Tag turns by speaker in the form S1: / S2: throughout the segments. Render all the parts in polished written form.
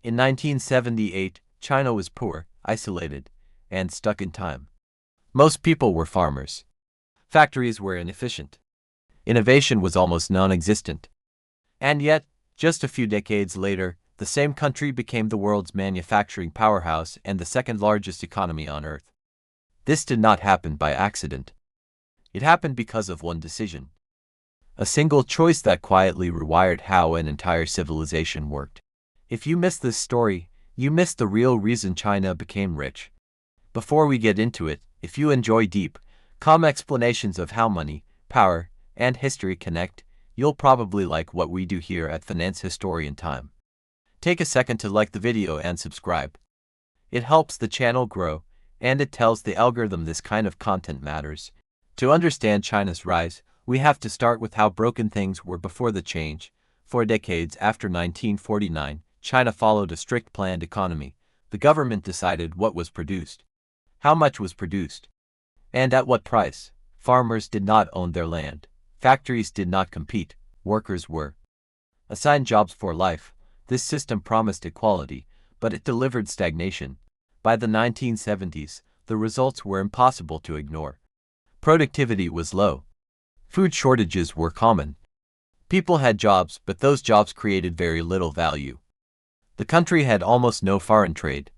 S1: In 1978, China was poor, isolated, and stuck in time. Most people were farmers. Factories were inefficient. Innovation was almost non-existent. And yet, just a few decades later, the same country became the world's manufacturing powerhouse and the second largest economy on Earth. This did not happen by accident. It happened because of one decision. A single choice that quietly rewired how an entire civilization worked. If you miss this story, you miss the real reason China became rich. Before we get into it, if you enjoy deep, calm explanations of how money, power, and history connect, you'll probably like what we do here at Finance Historian Time. Take a second to like the video and subscribe. It helps the channel grow, and it tells the algorithm this kind of content matters. To understand China's rise, we have to start with how broken things were before the change. For decades after 1949, China followed a strict planned economy. The government decided what was produced, how much was produced, and at what price. Farmers did not own their land. Factories did not compete. Workers were assigned jobs for life. This system promised equality, but it delivered stagnation. By the 1970s, the results were impossible to ignore. Productivity was low. Food shortages were common. People had jobs, but those jobs created very little value. The country had almost no foreign trade.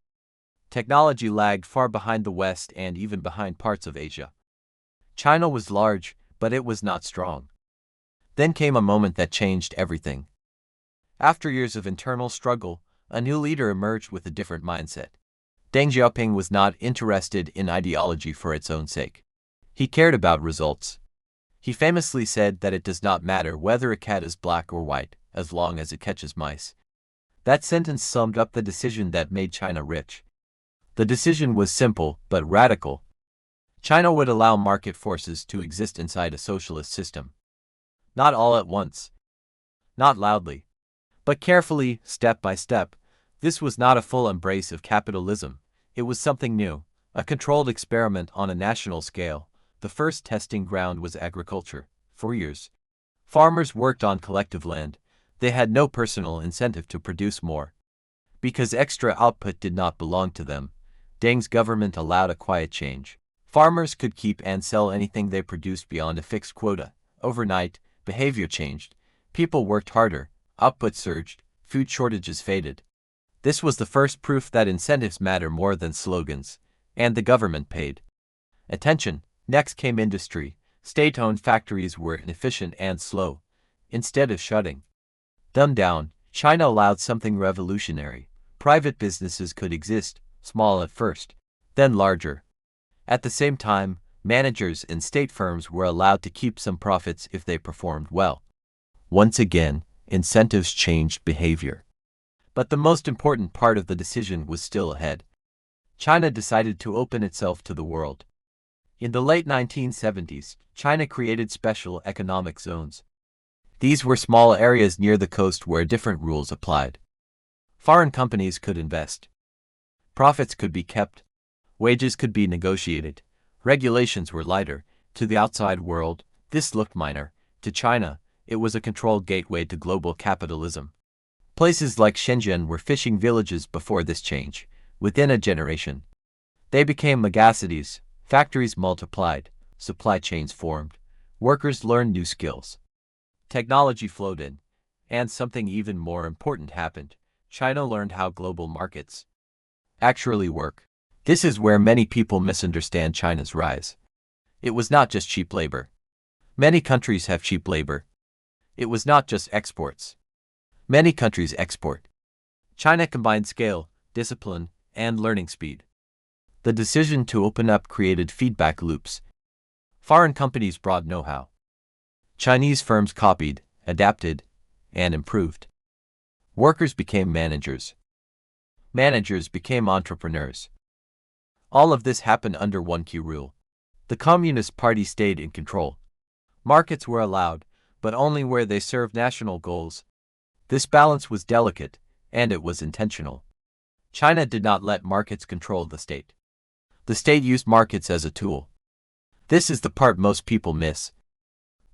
S1: Technology lagged far behind the West and even behind parts of Asia. China was large, but it was not strong. Then came a moment that changed everything. After years of internal struggle, a new leader emerged with a different mindset. Deng Xiaoping was not interested in ideology for its own sake. He cared about results. He famously said that it does not matter whether a cat is black or white, as long as it catches mice. That sentence summed up the decision that made China rich. The decision was simple, but radical. China would allow market forces to exist inside a socialist system. Not all at once. Not loudly. But carefully, step by step. This was not a full embrace of capitalism. It was something new, a controlled experiment on a national scale. The first testing ground was agriculture. For years, farmers worked on collective land. They had no personal incentive to produce more. Because extra output did not belong to them, Deng's government allowed a quiet change. Farmers could keep and sell anything they produced beyond a fixed quota. Overnight, behavior changed. People worked harder, output surged, food shortages faded. This was the first proof that incentives matter more than slogans, and the government paid attention. Next came industry. State-owned factories were inefficient and slow. Instead of shutting them down, China allowed something revolutionary. Private businesses could exist, small at first, then larger. At the same time, managers and state firms were allowed to keep some profits if they performed well. Once again, incentives changed behavior. But the most important part of the decision was still ahead. China decided to open itself to the world. In the late 1970s, China created special economic zones. These were small areas near the coast where different rules applied. Foreign companies could invest. Profits could be kept. Wages could be negotiated. Regulations were lighter. To the outside world, this looked minor. To China, it was a controlled gateway to global capitalism. Places like Shenzhen were fishing villages before this change. Within a generation, they became megacities. Factories multiplied, supply chains formed, workers learned new skills. Technology flowed in, and something even more important happened. China learned how global markets actually work. This is where many people misunderstand China's rise. It was not just cheap labor. Many countries have cheap labor. It was not just exports. Many countries export. China combined scale, discipline, and learning speed. The decision to open up created feedback loops. Foreign companies brought know-how. Chinese firms copied, adapted, and improved. Workers became managers. Managers became entrepreneurs. All of this happened under one key rule. The Communist Party stayed in control. Markets were allowed, but only where they served national goals. This balance was delicate, and it was intentional. China did not let markets control the state. The state used markets as a tool. This is the part most people miss.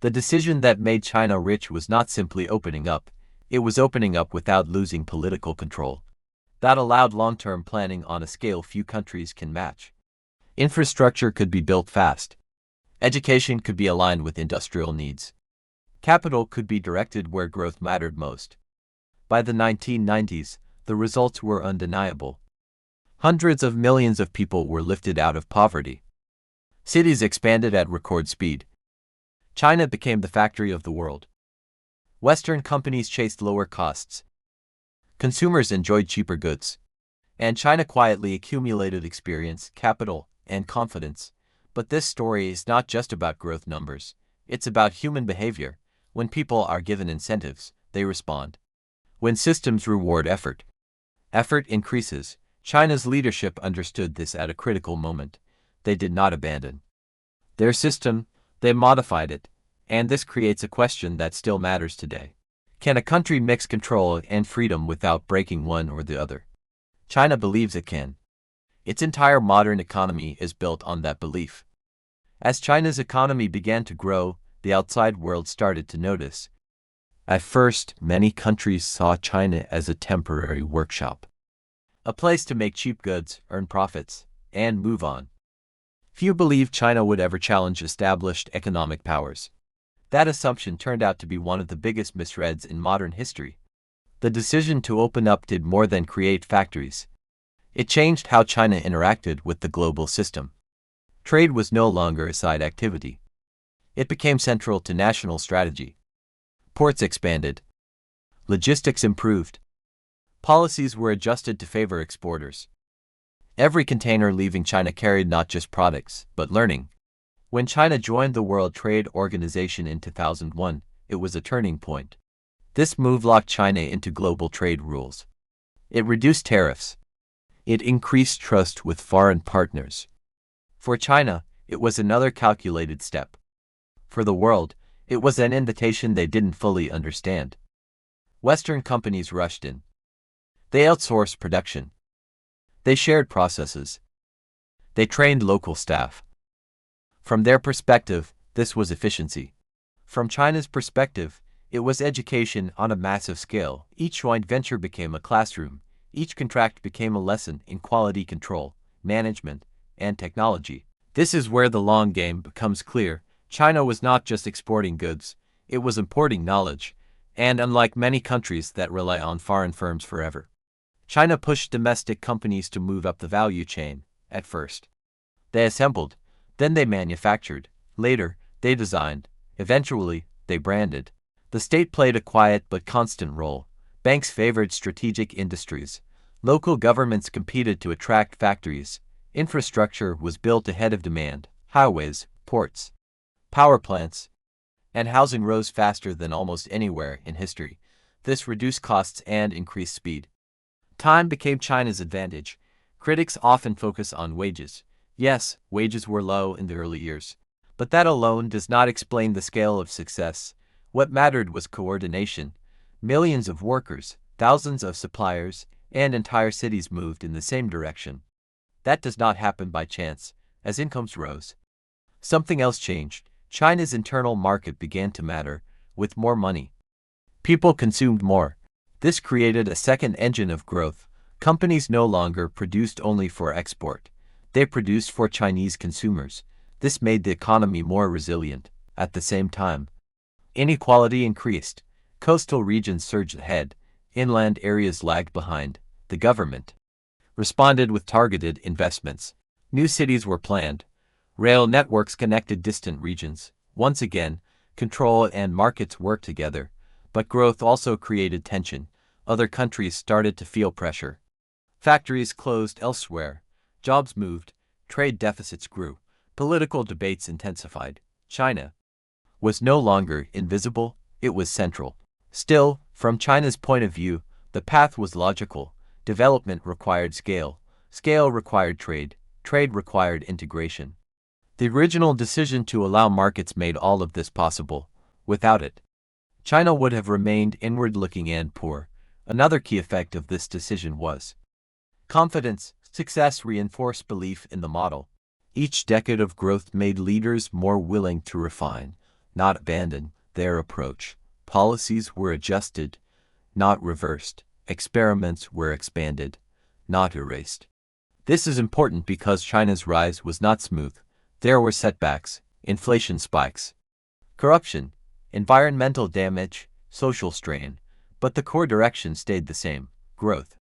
S1: The decision that made China rich was not simply opening up. It was opening up without losing political control. That allowed long-term planning on a scale few countries can match. Infrastructure could be built fast. Education could be aligned with industrial needs. Capital could be directed where growth mattered most. By the 1990s, the results were undeniable. Hundreds of millions of people were lifted out of poverty. Cities expanded at record speed. China became the factory of the world. Western companies chased lower costs. Consumers enjoyed cheaper goods. And China quietly accumulated experience, capital, and confidence. But this story is not just about growth numbers. It's about human behavior. When people are given incentives, they respond. When systems reward effort, effort increases. China's leadership understood this at a critical moment. They did not abandon their system, they modified it. And this creates a question that still matters today. Can a country mix control and freedom without breaking one or the other? China believes it can. Its entire modern economy is built on that belief. As China's economy began to grow, the outside world started to notice. At first, many countries saw China as a temporary workshop. A place to make cheap goods, earn profits, and move on. Few believed China would ever challenge established economic powers. That assumption turned out to be one of the biggest misreads in modern history. The decision to open up did more than create factories. It changed how China interacted with the global system. Trade was no longer a side activity. It became central to national strategy. Ports expanded. Logistics improved. Policies were adjusted to favor exporters. Every container leaving China carried not just products, but learning. When China joined the World Trade Organization in 2001, it was a turning point. This move locked China into global trade rules. It reduced tariffs. It increased trust with foreign partners. For China, it was another calculated step. For the world, it was an invitation they didn't fully understand. Western companies rushed in. They outsourced production. They shared processes. They trained local staff. From their perspective, this was efficiency. From China's perspective, it was education on a massive scale. Each joint venture became a classroom. Each contract became a lesson in quality control, management, and technology. This is where the long game becomes clear. China was not just exporting goods, it was importing knowledge. And unlike many countries that rely on foreign firms forever, China pushed domestic companies to move up the value chain. At first, they assembled, then they manufactured, later, they designed, eventually, they branded. The state played a quiet but constant role. Banks favored strategic industries. Local governments competed to attract factories. Infrastructure was built ahead of demand. Highways, ports, power plants, and housing rose faster than almost anywhere in history. This reduced costs and increased speed. Time became China's advantage. Critics often focus on wages. Yes, wages were low in the early years. But that alone does not explain the scale of success. What mattered was coordination. Millions of workers, thousands of suppliers, and entire cities moved in the same direction. That does not happen by chance. As incomes rose, something else changed. China's internal market began to matter. With more money, people consumed more. This created a second engine of growth. Companies no longer produced only for export. They produced for Chinese consumers. This made the economy more resilient. At the same time, inequality increased. Coastal regions surged ahead. Inland areas lagged behind. The government responded with targeted investments. New cities were planned. Rail networks connected distant regions. Once again, control and markets worked together. But growth also created tension. Other countries started to feel pressure. Factories closed elsewhere. Jobs moved. Trade deficits grew. Political debates intensified. China was no longer invisible, it was central. Still, from China's point of view, the path was logical. Development required scale. Scale required trade. Trade required integration. The original decision to allow markets made all of this possible. Without it, China would have remained inward-looking and poor. Another key effect of this decision was confidence. Success reinforced belief in the model. Each decade of growth made leaders more willing to refine, not abandon, their approach. Policies were adjusted, not reversed. Experiments were expanded. not erased. This is important because China's rise was not smooth. There were setbacks, inflation spikes, corruption, environmental damage, social strain, but the core direction stayed the same: growth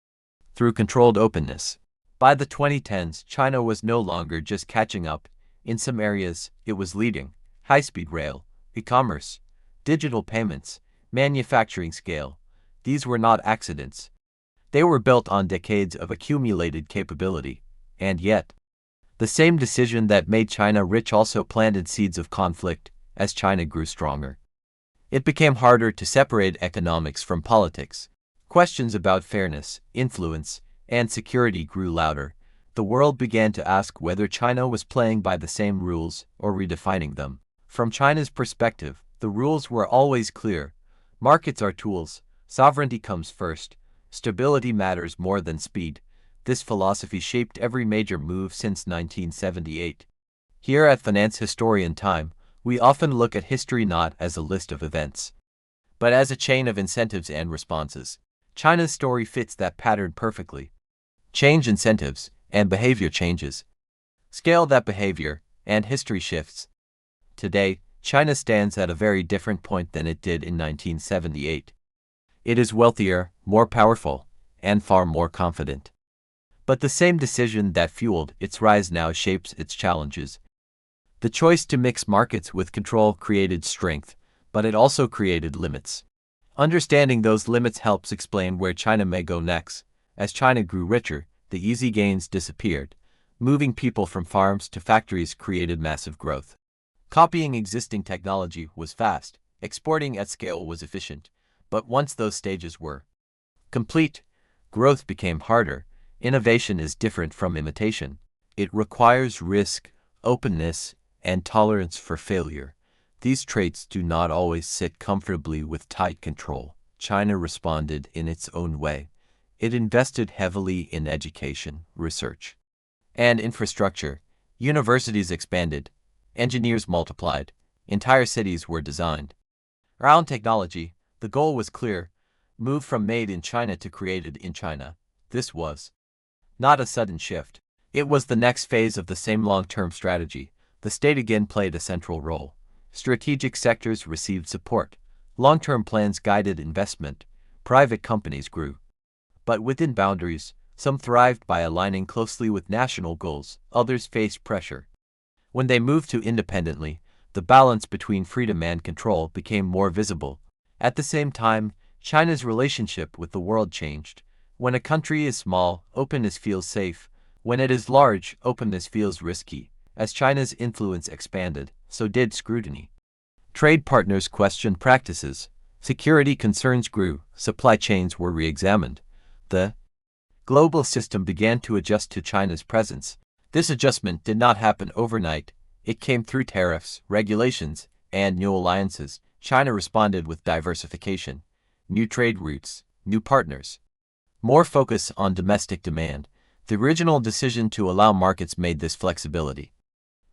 S1: through controlled openness. By the 2010s, China was no longer just catching up. In some areas, it was leading: high-speed rail, e-commerce, digital payments, manufacturing scale. These were not accidents. They were built on decades of accumulated capability. And yet, the same decision that made China rich also planted seeds of conflict. As China grew stronger, it became harder to separate economics from politics. Questions about fairness, influence, and security grew louder. The world began to ask whether China was playing by the same rules or redefining them. From China's perspective, the rules were always clear. Markets are tools. Sovereignty comes first. Stability matters more than speed. This philosophy shaped every major move since 1978. Here at Finance Historian Time, we often look at history not as a list of events, but as a chain of incentives and responses. China's story fits that pattern perfectly. Change incentives, and behavior changes. Scale that behavior, and history shifts. Today, China stands at a very different point than it did in 1978. It is wealthier, more powerful, and far more confident. But the same decision that fueled its rise now shapes its challenges. The choice to mix markets with control created strength, but it also created limits. Understanding those limits helps explain where China may go next. As China grew richer, the easy gains disappeared. Moving people from farms to factories created massive growth. Copying existing technology was fast, exporting at scale was efficient. But once those stages were complete, growth became harder. Innovation is different from imitation. It requires risk, openness, and tolerance for failure. These traits do not always sit comfortably with tight control. China responded in its own way. It invested heavily in education, research, and infrastructure. Universities expanded, engineers multiplied, entire cities were designed around technology. The goal was clear: move from made in China to created in China. This was not a sudden shift. It was the next phase of the same long-term strategy. The state again played a central role. Strategic sectors received support. Long-term plans guided investment. Private companies grew, but within boundaries. Some thrived by aligning closely with national goals, others faced pressure. When they moved to independently, the balance between freedom and control became more visible. At the same time, China's relationship with the world changed. When a country is small, openness feels safe. When it is large, openness feels risky. As China's influence expanded, so did scrutiny. Trade partners questioned practices. Security concerns grew. Supply chains were re-examined. The global system began to adjust to China's presence. This adjustment did not happen overnight. It came through tariffs, regulations, and new alliances. China responded with diversification, new trade routes, new partners, more focus on domestic demand. The original decision to allow markets made this flexibility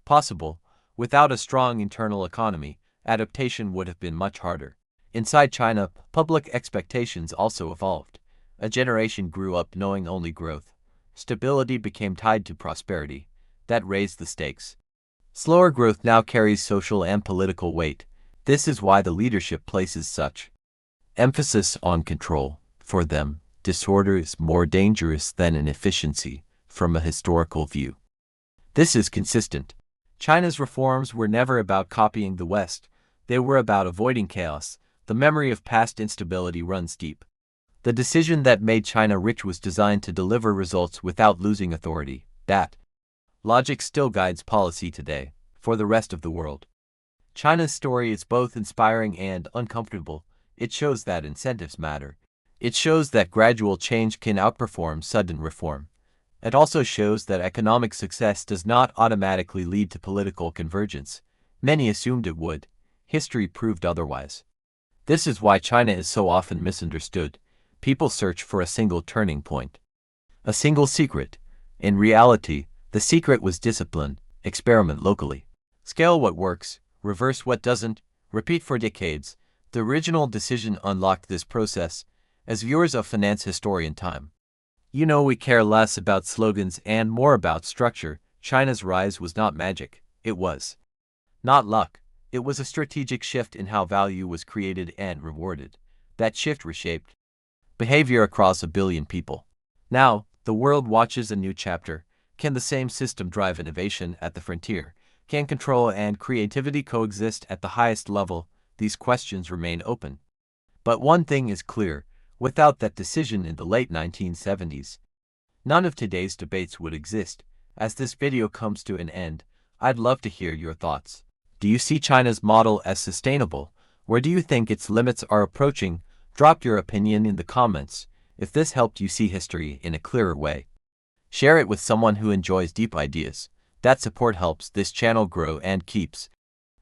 S1: possible. Without a strong internal economy, adaptation would have been much harder. Inside China, public expectations also evolved. A generation grew up knowing only growth. Stability became tied to prosperity. That raised the stakes. Slower growth now carries social and political weight. This is why the leadership places such emphasis on control. For them, disorder is more dangerous than inefficiency from a historical view. This is consistent. China's reforms were never about copying the West. They were about avoiding chaos. The memory of past instability runs deep. The decision that made China rich was designed to deliver results without losing authority. That logic still guides policy today. For the rest of the world, China's story is both inspiring and uncomfortable. It shows that incentives matter. It shows that gradual change can outperform sudden reform. It also shows that economic success does not automatically lead to political convergence. Many assumed it would. History proved otherwise. This is why China is so often misunderstood. People search for a single turning point, a single secret. In reality, the secret was discipline. Experiment locally. Scale what works, reverse what doesn't, repeat for decades. The original decision unlocked this process. As viewers of Finance Historian Time, We care less about slogans and more about structure. China's rise was not magic. It was not luck. It was a strategic shift in how value was created and rewarded. That shift reshaped behavior across a billion people. Now, the world watches a new chapter. Can the same system drive innovation at the frontier? Can control and creativity coexist at the highest level? These questions remain open. But one thing is clear, without that decision in the late 1970s, none of today's debates would exist. As this video comes to an end, I'd love to hear your thoughts. Do you see China's model as sustainable? Where do you think its limits are approaching? Drop your opinion in the comments. If this helped you see history in a clearer way, share it with someone who enjoys deep ideas. That support helps this channel grow and keeps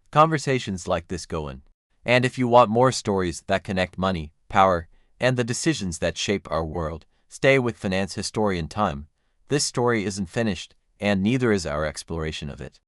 S1: conversations like this going. And if you want more stories that connect money, power, and the decisions that shape our world, stay with Finance Historian Time. This story isn't finished, and neither is our exploration of it.